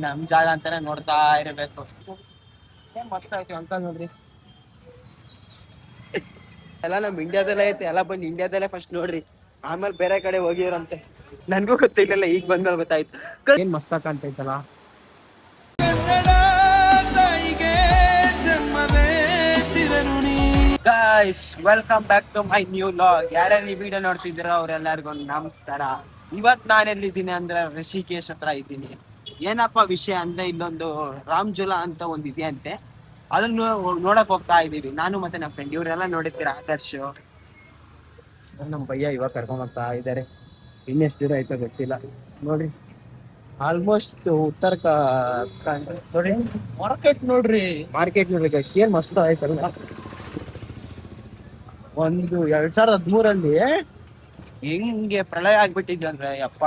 ನಮ್ ಜಾಗ ಅಂತಾನೆ ನೋಡ್ತಾ ಇರಬೇಕು. ಏನ್ ಮಸ್ತ್ ಆಯ್ತು ಅಂಕಲ್ ನೋಡ್ರಿ. ಎಲ್ಲ ನಮ್ ಇಂಡಿಯಾದಲ್ಲೇ ಐತೆ, ಎಲ್ಲ ಬಂದು ಇಂಡಿಯಾದಲ್ಲೇ ಫಸ್ಟ್ ನೋಡ್ರಿ, ಆಮೇಲೆ ಬೇರೆ ಕಡೆ ಹೋಗಿರಂತೆ. ನನ್ಗೂ ಗೊತ್ತಿರ್ಲಿಲ್ಲ, ಈಗ ಬಂದ್ಮೇಲೆ ಗೊತ್ತಾಯ್ತು. ಏನ್ ಮಸ್ತ್ ಕಾಣ್ತೈತಲ್ಲ. Guys welcome back to my new vlog. ಯಾರ್ಯಾರು ಈ ವಿಡಿಯೋ ನೋಡ್ತಿದ್ದೀರೋ ಅವ್ರೆಲ್ಲರಿಗೂ ನಮಸ್ಕಾರ. ಇವತ್ ನಾನು ಎಲ್ಲಿದ್ದೀನಿ ಅಂದ್ರೆ ಋಷಿಕೇಶ್ ಹತ್ರ ಇದ್ದೀನಿ. ಏನಪ್ಪಾ ವಿಷಯ ಅಂದ್ರೆ ಇಲ್ಲೊಂದು ರಾಮ್ ಜುಲಾ ಅಂತ ಒಂದು ಇದೆಯಂತೆ, ಅದನ್ನು ನೋಡಕ್ ಹೋಗ್ತಾ ಇದೀವಿ ನಾನು ಮತ್ತೆ ನಮ್ಮ ಫ್ರೆಂಡ್. ಇವರೆಲ್ಲ ನೋಡಿರ್ತೀರ, ಆದರ್ಶ್ ನಮ್ಮ ಭಯ್ಯ ಇವಾಗ ಕರ್ಕೊಂಡ್ ಹೋಗ್ತಾ ಇದ್ದಾರೆ. ಇನ್ನೆಷ್ಟು ದೂರ ಆಯ್ತಾ ಗೊತ್ತಿಲ್ಲ. ನೋಡ್ರಿ ಆಲ್ಮೋಸ್ಟ್ ಉತ್ತರ ನೋಡಿ, ಮಾರ್ಕೆಟ್ ನೋಡ್ರಿ, ಮಾರ್ಕೆಟ್ ನೋಡ್ರಿ ಗೈಸ್, ಏನ್ ಮಸ್ತ್ ಆಯ್ತಲ್ಲ. ಒಂದು 2013 ಹೆಂಗೆ ಪ್ರಳಯ ಆಗ್ಬಿಟ್ಟಿದ್ದಂದ್ರೆ ಯಪ್ಪ.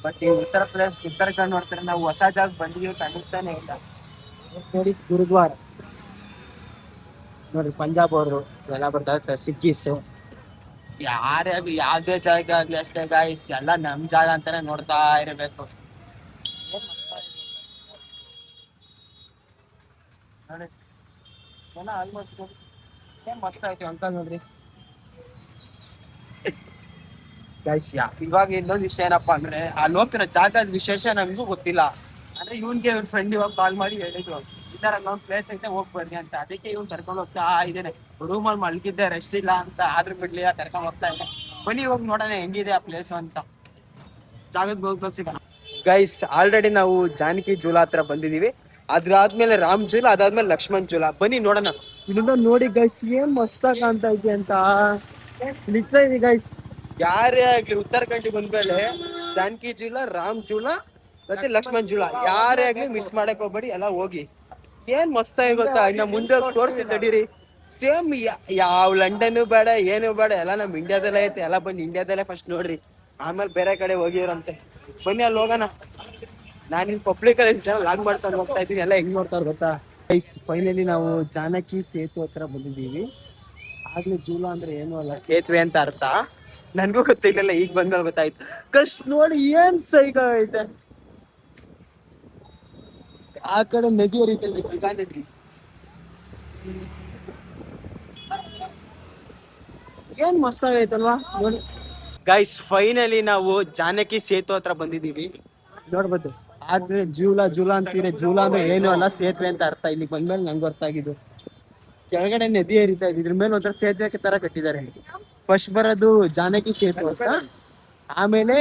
ಬಟ್ ಈ ಉತ್ತರ ಪ್ರದೇಶ ಉತ್ತರಾಖಂಡ್ ನೋಡ್ತಾರೆ, ನಾವು ಹೊಸ ಜಾಗ ಬಂದಿದ್ದೀವಿ ಕಾಣಿಸ್ತಾನೆ ಇಲ್ಲ. ನೋಡಿ ಗುರುದ್ವಾರ ನೋಡ್ರಿ, ಪಂಜಾಬ್ ಅವರು ಎಲ್ಲ ಬರ್ತಾರೆ, ಸಿಕ್ಕೀಸ್ ಯಾರೇ ಆಗ್ಲಿ, ಯಾವ್ದೇ ಜಾಗ ಆಗ್ಲಿ ಅಷ್ಟೇ ಗಾಯ್ಸ್, ಎಲ್ಲ ನಮ್ ಜಾಗ ಅಂತಾನೆ ನೋಡ್ತಾ ಇರಬೇಕು. ನೋಡಿ ಜನ ಆಲ್ಮೋಸ್ಟ್ ಏನ್ ಮಸ್ತ್ ಆಯ್ತು ಅಂಕಲ್ ನೋಡ್ರಿ ಗೈಸ್. ಇವಾಗ ಇನ್ನೊಂದು ವಿಷಯ ಏನಪ್ಪಾ ಅಂದ್ರೆ, ಅಲ್ಲಿ ಹೋಗ್ತಿರೋ ಜಾಗದ ವಿಶೇಷ ನಮಗೂ ಗೊತ್ತಿಲ್ಲ. ಅಂದ್ರೆ ಇವನ್ಗೆ ಇವ್ರ ಫ್ರೆಂಡ್ ಇವಾಗ ಕಾಲ್ ಮಾಡಿ ಹೇಳಿದ್ರು, ಈ ತರ ಇನ್ನೊಂದು ಪ್ಲೇಸ್ ಐತೆ ಹೋಗ್ ಬರ್ರಿ ಅಂತ. ಅದಕ್ಕೆ ಇವ್ನು ಕರ್ಕೊಂಡು ಹೋಗ್ತಾ ಇದ್ದೇನೆ. ರೂಮಲ್ಲಿ ಮಲ್ಗಿದ್ದೆ, ರೆಸ್ಟ್ ಇಲ್ಲ ಅಂತ, ಆದ್ರೂ ಬಿಡ್ಲಿಲ್ಲ, ಕರ್ಕೊಂಡು ಹೋಗ್ತಾ ಇದ್ದೆ. ಬನ್ನಿ ಹೋಗಿ ನೋಡೋಣ ಹೆಂಗಿದೆ ಆ ಪ್ಲೇಸ್ ಅಂತ. ಜಾಗದ ಹೋಗ್ಬೇಕು ಸಿಗೋಣ ಗೈಸ್. ಆಲ್ರೆಡಿ ನಾವು ಜಾನಕಿ ಜೂಲಾ ಹತ್ರ ಬಂದಿದೀವಿ. ಅದಾದ್ಮೇಲೆ ರಾಮ್ ಜೂಲಾ, ಅದಾದ್ಮೇಲೆ ಲಕ್ಷ್ಮಣ್ ಜೂಲಾ. ಬನ್ನಿ ನೋಡೋಣ. ಇನ್ನೊಂದು ನೋಡಿ ಗೈಸ್, ಏನ್ ಮಸ್ತಾಗಿ ಕಾಣ್ತಾ ಇದೆ ಅಂತ. ಲಿಟ್ರಲಿ ಗೈಸ್, ಯಾರೇ ಆಗ್ಲಿ ಉತ್ತರಾಖಂಡಿಗೆ ಬಂದ್ಮೇಲೆ ಜಾನಕಿ ಜೂಲಾ, ರಾಮ್ ಜೂಲಾ ಮತ್ತೆ ಲಕ್ಷ್ಮಣ್ ಜೂಲಾ ಯಾರೇ ಆಗ್ಲಿ ಮಿಸ್ ಮಾಡಕ್ ಹೋಗ್ಬೇಡಿ, ಎಲ್ಲ ಹೋಗಿ. ಏನ್ ಮಸ್ತಾಗಿ ಗೊತ್ತಾ, ಇನ್ನ ಮುಂದೆ ತೋರಿಸಿ ತಡೀರಿ. ಸೇಮ್ ಯಾವ ಲಂಡನ್ ಬೇಡ, ಏನು ಬೇಡ, ಎಲ್ಲ ನಮ್ ಇಂಡಿಯಾದಲ್ಲೇ ಐತೆ, ಎಲ್ಲ ಬಂದು ಇಂಡಿಯಾದಲ್ಲೇ ಫಸ್ಟ್ ನೋಡ್ರಿ, ಆಮೇಲೆ ಬೇರೆ ಕಡೆ ಹೋಗಿರಂತೆ. ಬನ್ನಿ ಅಲ್ಲಿ ಹೋಗೋಣ. ನಾನಿನ್ ಪಬ್ಲಿಕ್ ಅಲ್ಲಿ ಲಾಗ್ ಮಾಡ್ತಾ ಹೋಗ್ತಾ ಇದ್ದೀನಿ, ಎಲ್ಲ ಹೆಂಗ್ ನೋಡ್ತಾರ ಗೊತ್ತಾ. ಫೈನಲಿ ನಾವು ಜಾನಕಿ ಸೇತುವೆ ಹತ್ರ ಬಂದಿದ್ದೀವಿ. ಆಗ್ಲೇ ಜೂಲಾ ಅಂದ್ರೆ ಏನು ಅಲ್ಲ, ಸೇತುವೆ ಅಂತ ಅರ್ಥ. ನನ್ಗೂ ಗೊತ್ತಿರ್ಲಿಲ್ಲ, ಈಗ ಬಂದ್ಮೇಲೆ ಗೊತ್ತಾಯ್ತು. ಕಸ್ ನೋಡಿ ಏನ್ ಸೈಗ ಐತೆ. ಆ ಕಡೆ ನದಿ ಹರಿತೈತೆ, ಗಂಗಾ ನದಿ. ಏನ್ ಮಸ್ತ್ ಆಗೈತಲ್ವಾ ನೋಡಿ ಗೈಸ್. ಫೈನಲಿ ನಾವು ಜಾನಕಿ ಸೇತುವೆ ಹತ್ರ ಬಂದಿದೀವಿ, ನೋಡ್ಬೋದು. ಆದ್ರೆ ಜೂಲಾ ಜೂಲಾ ಅಂತೀರಿ, ಜೂಲಾ ಅಂದ್ರೆ ಏನು ಅಲ್ಲ, ಸೇತುವೆ ಅಂತ ಅರ್ಥ. ಇಲ್ಲಿ ಬಂದ್ಮೇಲೆ ನಂಗೆ ಗೊತ್ತಾಗಿದ್ದು, ಕೆಳಗಡೆ ನದಿ ಹರಿತಾ ಇದೆ, ಇದ್ರ ಮೇಲೆ ಒಂಥರ ಸೇತುವೆ ತರ ಕಟ್ಟಿದ್ದಾರೆ. ಫಸ್ಟ್ ಬರೋದು ಜಾನಕಿ ಸೇತು ಅಂತ, ಆಮೇಲೆ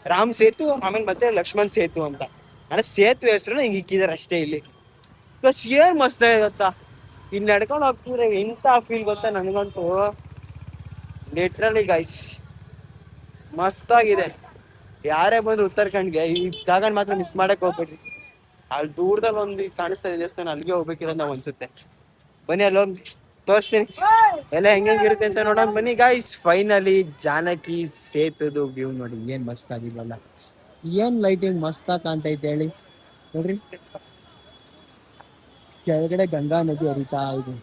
ರಾಮ್ ಸೇತು, ಆಮೇಲೆ ಮತ್ತೆ ಲಕ್ಷ್ಮಣ್ ಸೇತು ಅಂತ. ಅಂದ್ರೆ ಸೇತುವೆ ಹೆಸರು ಹಿಂಗ್ ಇಕ್ಕಿದಾರೆ ಅಷ್ಟೇ ಇಲ್ಲಿ. ಬಸ್ ಏನ್ ಮಸ್ತ್ ಗೊತ್ತಾ, ಇಲ್ಲಿ ನಡ್ಕೊಂಡು ಹೋಗ್ತಿದ್ರೆ ಎಂತ ಫೀಲ್ ಗೊತ್ತಾ ನನ್ಗಂತೂ. ಲಿಟ್ರಲಿ ಗೈಸ್ ಮಸ್ತ್ ಆಗಿದೆ. ಯಾರೇ ಬಂದ್ರು ಉತ್ತರಾಖಂಡ್ಗೆ ಈ ಜಾಗನ ಮಾತ್ರ ಮಿಸ್ ಮಾಡಕ್ ಹೋಗ್ಬೇಡ್ರಿ. ಅಲ್ಲಿ ದೂರದಲ್ಲಿ ಒಂದು ಕಾಣಿಸ್ತಾ ಇದೆ ದೇವಸ್ಥಾನ, ಅಲ್ಲಿಗೆ ಹೋಗ್ಬೇಕಿರೋದು ನಾವು ಅನ್ಸುತ್ತೆ. ಬನ್ನಿ ಅಲ್ಲಿ ಹೋಗಿ ತೋರಿಸ್ತೀನಿ ಎಲ್ಲ ಹೆಂಗಿರುತ್ತೆ ಅಂತ ನೋಡೋಣ ಬನ್ನಿ ಗೈಸ್. ಫೈನಲಿ ಜಾನಕಿ ಸೇತುದು ವ್ಯೂ ನೋಡಿ, ಏನ್ ಮಸ್ತ್ ಆಗಿಲ್ವಲ್ಲ. ಏನ್ ಲೈಟಿಂಗ್ ಮಸ್ತಾಗಿ ಕಾಣ್ತೈತೆ ಹೇಳಿ. ನೋಡ್ರಿ ಕೆಳಗಡೆ ಗಂಗಾ ನದಿ ಹರಿತಾ ಇದೆ,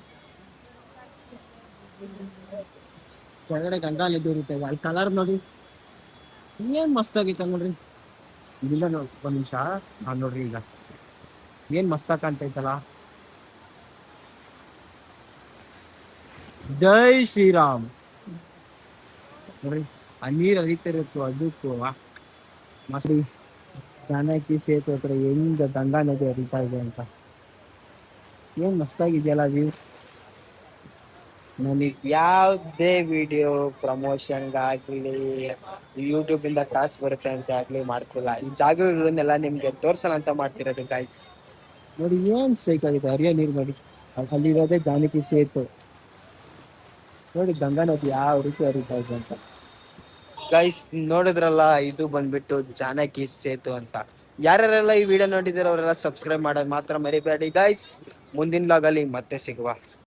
ಕೆಳಗಡೆ ಗಂಗಾ ನದಿ ಹರಿತಾ ಇದೆ. ಅಲ್ಲಿ ಕಲರ್ ನೋಡಿ ಏನ್ ಮಸ್ತ್ ಆಗಿತ್ತ ನೋಡ್ರಿ. ಇಲ್ಲ ನೋಡಿ ಒಂದ್ ನಿಮಿಷ, ನೋಡ್ರಿ ಈಗ ಏನ್ ಮಸ್ತಾಗಿ ಕಾಣ್ತೈತಲ್ಲ. ಜೈ ಶ್ರೀರಾಮ್ ನೋಡ್ರಿ, ಆ ನೀರ್ ಹರಿತಿರುತ್ತೋ ಅದಕ್ಕೂ ಮಸ್ತ್. ಜಾನಕಿ ಸೇತು ಹತ್ರ ಹೆಂಗ ಗಂಗಾ ನದಿ ಹರಿತಾ ಇದೆ ಅಂತ, ಏನ್ ಮಸ್ತಾಗಿದೆಯಲ್ಲ ವ್ಯೂಸ್. ನನಗ್ ಯಾವ್ದೇ ವಿಡಿಯೋ ಪ್ರಮೋಷನ್ಗಾಗ್ಲಿ, ಯೂಟ್ಯೂಬ್ ಇಂದ ಕಾಸು ಬರುತ್ತೆ ಅಂತ ಆಗ್ಲಿ ಮಾಡ್ತಿಲ್ಲ. ಈ ಜಾಗಗಳನ್ನೆಲ್ಲ ನಿಮ್ಗೆ ತೋರ್ಸೋಣ ಅಂತ ಮಾಡ್ತಿರೋದು ಗೈಸ್. ನೋಡಿ ಏನ್ ಸೈಕಾಗಿದೆ, ಹರಿಯೋ ನೀರ್ ನೋಡಿ. ಅಲ್ಲಿರೋದೇ ಜಾನಕಿ ಸೇತು ನೋಡಿ, ಗಂಗಾ ನದಿ ಯಾವ ರೀತಿ ಹರಿತಾ ಇದೆ ಅಂತ. ಗೈಸ್ ನೋಡಿದ್ರಲ್ಲ, ಇದು ಬಂದ್ಬಿಟ್ಟು ಜಾನಕಿ ಸೇತು ಅಂತ. ಯಾರ್ಯಾರೆಲ್ಲ ಈ ವಿಡಿಯೋ ನೋಡಿದಾರೆ ಅವರೆಲ್ಲ ಸಬ್ಸ್ಕ್ರೈಬ್ ಮಾಡೋದು ಮಾತ್ರ ಮರಿಬೇಡಿ ಗೈಸ್. ಮುಂದಿನ ಲಾಗಲ್ಲಿ ಮತ್ತೆ ಸಿಗುವ.